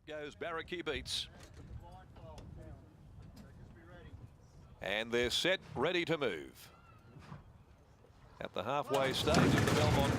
goes Barracky Beats. And they're set, ready to move. At the halfway stage of the Belmont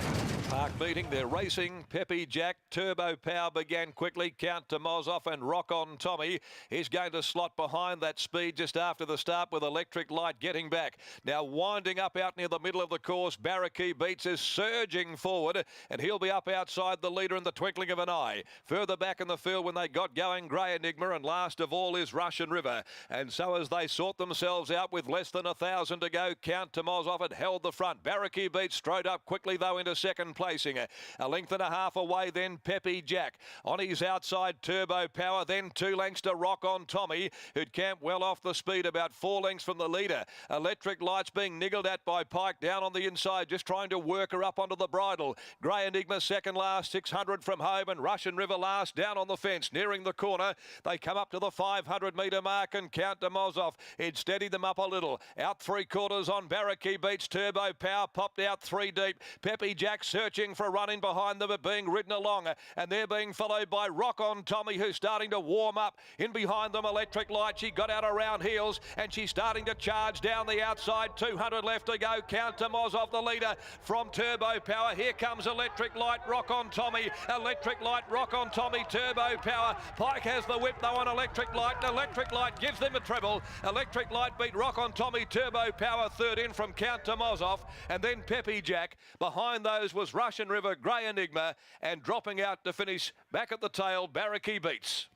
Park meeting, they're racing. Peppy Jack, Turbo Power began quickly. Count to Mozoff and Rock On Tommy. He's going to slot behind that speed just after the start with Electric Light getting back. Now winding up out near the middle of the course, Barracky Beats is surging forward and he'll be up outside the leader in the twinkling of an eye. Further back in the field when they got going, Grey Enigma, and last of all is Russian River. And so as they sort themselves out with less than 1,000 to go, Count to Mozoff had held the front. Barracky Beats strode up quickly though into second placing. A length and a half away then Peppy Jack. On his outside Turbo Power, then 2 lengths to Rock On Tommy, who'd camped well off the speed, about 4 lengths from the leader. Electric Lights being niggled at by Pike down on the inside, just trying to work her up onto the bridle. Grey Enigma second last, 600 from home, and Russian River last down on the fence. Nearing the corner, they come up to the 500 metre mark and Count to Mozoff. It steadied them up a little. Out 3/4 on Barracky Beats. Turbo Power popped out 3 deep. Peppy Jack searching for a run in behind them, but being ridden along, and they're being followed by Rock On Tommy, who's starting to warm up. In behind them, Electric Light. She got out around heels and she's starting to charge down the outside. 200 left to go. Count to Mozoff, the leader from Turbo Power. Here comes Electric Light, Rock On Tommy. Electric Light, Rock On Tommy, Turbo Power. Pike has the whip though on Electric Light. Electric Light gives them a treble. Electric Light beat Rock On Tommy. Turbo Power third in from Count to Mozoff, and then Peppy Jack. Behind those was Russian River, Grey Enigma, and dropping out to finish back at the tail, Barracky Beats.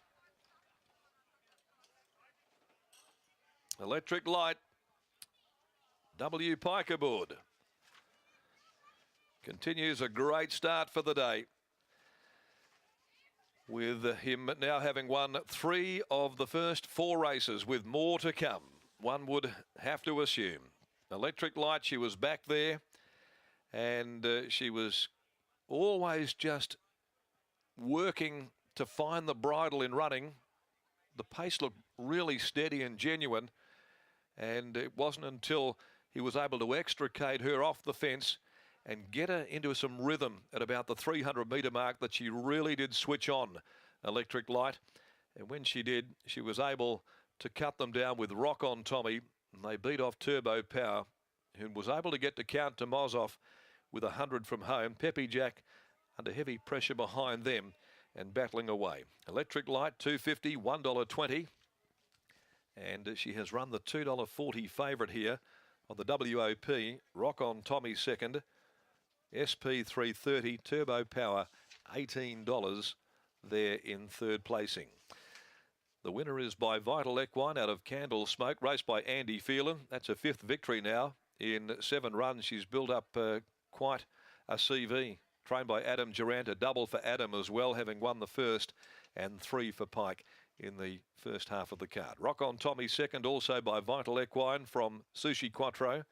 Electric Light, W. Pike aboard. Continues a great start for the day, with him now having won 3 of the first 4 races, with more to come, one would have to assume. Electric Light, she was back there, and she was always just working to find the bridle in running. The pace looked really steady and genuine, and it wasn't until he was able to extricate her off the fence and get her into some rhythm at about the 300 metre mark that she really did switch on, Electric Light. And when she did, she was able to cut them down with Rock On Tommy, and they beat off Turbo Power, who was able to get to Count to Mozoff with 100 from home. Peppy Jack under heavy pressure behind them and battling away. Electric Light, $2.50, $1.20. And she has run the $2.40 favourite here on the WOP. Rock On Tommy second. SP 330, Turbo Power $18 there in third placing. The winner is by Vital Equine out of Candle Smoke, raced by Andy Phelan. That's her 5th victory now in 7 runs. She's built up quite a CV. Trained by Adam Durant, a double for Adam as well, having won the first, and 3 for Pike in the first half of the card. Rock On Tommy second, also by Vital Equine from Sushi Quattro.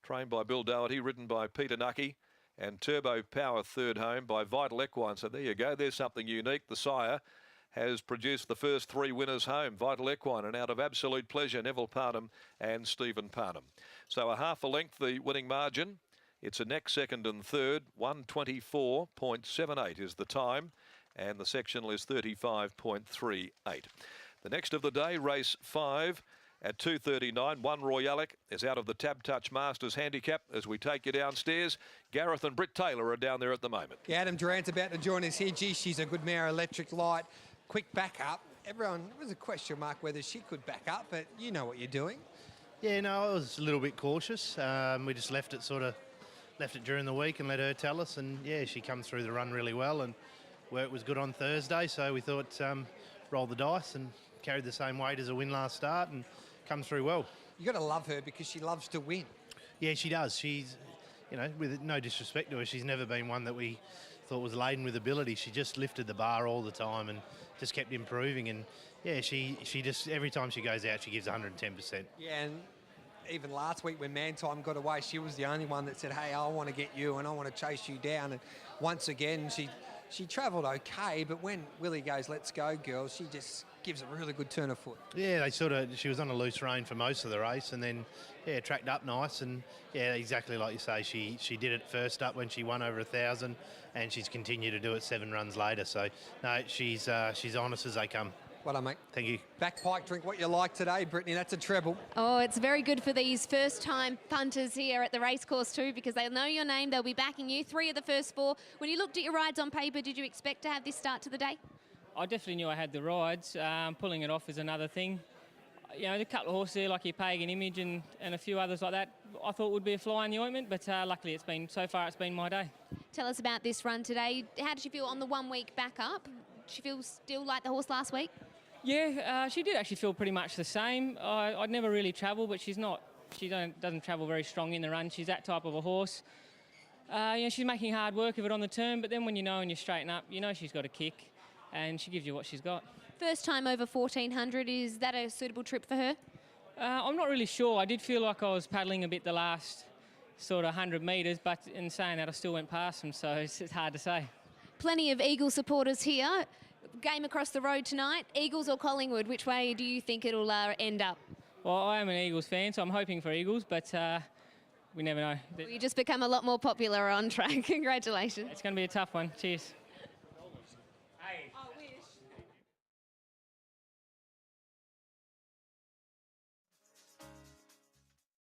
Trained by Bill Doherty, ridden by Peter Nucky. And Turbo Power third home by Vital Equine. So there you go. There's something unique. The sire has produced the first 3 winners home. Vital Equine, and out of Absolute Pleasure, Neville Parnham and Stephen Parnham. So a half a length, the winning margin. It's a neck second and third. 124.78 is the time. And the sectional is 35.38. The next of the day, race 5. At 2:39, One Royalic is out of the Tab Touch Masters handicap as we take you downstairs. Gareth and Britt Taylor are down there at the moment. Yeah, Adam Durant's about to join us here. Gee, she's a good mare, Electric Light. Quick backup. Everyone, it was a question mark whether she could back up, but you know what you're doing. Yeah, no, I was a little bit cautious. We just left it during the week and let her tell us. And yeah, she come through the run really well, and work was good on Thursday. So we thought roll the dice and carried the same weight as a win last start and come through well. You got to love her because she loves to win. Yeah, she does. She's, you know, with no disrespect to her, she's never been one that we thought was laden with ability. She just lifted the bar all the time and just kept improving. And yeah, she just, every time she goes out, she gives 110%. Yeah, and even last week when Man Time got away, she was the only one that said, hey, I want to get you and I want to chase you down. And once again, she She travelled okay, but when Willie goes, let's go, girls, she just gives a really good turn of foot. Yeah, she was on a loose rein for most of the race, and then, yeah, tracked up nice, and yeah, exactly like you say, she did it first up when she won over 1,000, and she's continued to do it 7 runs later. So no, she's honest as they come. Well done, mate. Thank you. Back pike, drink what you like today, Brittany. That's a treble. Oh, it's very good for these first-time punters here at the racecourse too, because they'll know your name, they'll be backing you. 3 of the first 4. When you looked at your rides on paper, did you expect to have this start to the day? I definitely knew I had the rides. Pulling it off is another thing. You know, the couple of horses there, like your Pagan Image and a few others like that, I thought would be a fly in the ointment, but luckily so far it's been my day. Tell us about this run today. How did you feel on the 1 week back up? Did you feel still like the horse last week? Yeah, she did actually feel pretty much the same. I'd never really travel, but she doesn't travel very strong in the run. She's that type of a horse. She's making hard work of it on the turn, but then when you know and you straighten up, you know she's got a kick, and she gives you what she's got. First time over 1,400, is that a suitable trip for her? I'm not really sure. I did feel like I was paddling a bit the last sort of 100 metres, but in saying that, I still went past them, so it's hard to say. Plenty of Eagle supporters here. Game across the road tonight, Eagles or Collingwood, which way do you think it'll end up? Well, I am an Eagles fan, so I'm hoping for Eagles, but we never know. Well, you just become a lot more popular on track. Congratulations. It's going to be a tough one. Cheers.